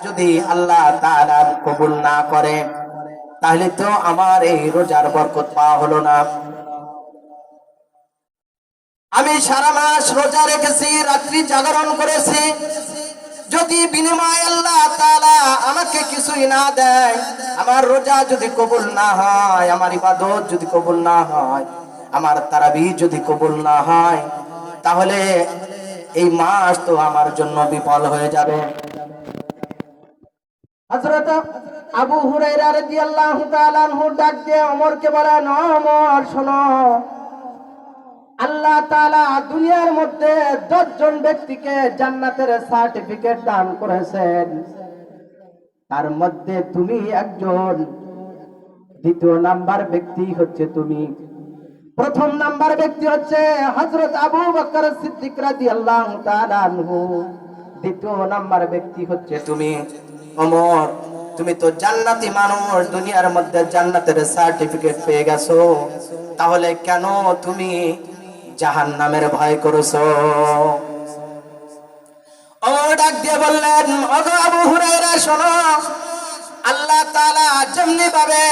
যদি আল্লাহ তাআলা কবুল না করে তাহলে তো আমার এই রোজার বরকত পাওয়া হলো না। আমি সারা মাস রোজা রেখেছি, রাত্রি জাগরণ করেছি, যদি বিনিময়ে আল্লাহ তাআলা আমাকে কিছুই না দেয়, আমার রোজা যদি কবুল না হয়, আমার ইবাদত যদি কবুল না হয়, আমার তারাবি যদি কবুল না হয়, তাহলে এই মাস তো আমার জন্য বিফল হয়ে যাবে। হযরত আবু হুরায়রা রাদিয়াল্লাহু তাআলা আনহু ডাক দিয়ে ওমরকে বলেন, ওমর শোনো, আল্লাহ তাআলা দুনিয়ার মধ্যে 10 জন ব্যক্তিকে জান্নাতের সার্টিফিকেট দান করেছেন, তার মধ্যে তুমি একজন। দ্বিতীয় নাম্বার ব্যক্তি হচ্ছে তুমি। প্রথম নাম্বার ব্যক্তি হচ্ছে হযরত আবু বকর সিদ্দিক রাদিয়াল্লাহু তাআলা আনহু। দ্বিতীয় নাম্বার ব্যক্তি হচ্ছে তুমি। ওমর, তুমি তো জান্নাতি মানুষ, দুনিয়ার মধ্যে জান্নাতের সার্টিফিকেট পেয়ে গেছো, তাহলে কেন তুমি জাহান্নামের ভয় করেছো? ওমর ডাক দিয়ে বললেন, ওগো আবু হুরায়রা শোনো, আল্লাহ তাআলা যেমনি ভাবে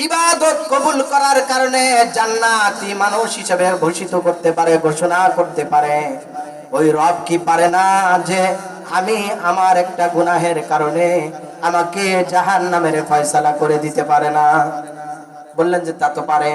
ইবাদত কবুল করার কারণে জান্নাতি মানুষ হিসেবে ঘোষিত করতে পারে, ঘোষণা করতে পারে, ওই রব কি পারে না যে আমি আমার একটা গুনাহের কারণে আমাকে জাহান্নামের ফয়সালা করে দিতে পারে না? বললেন যে তা তো পারে।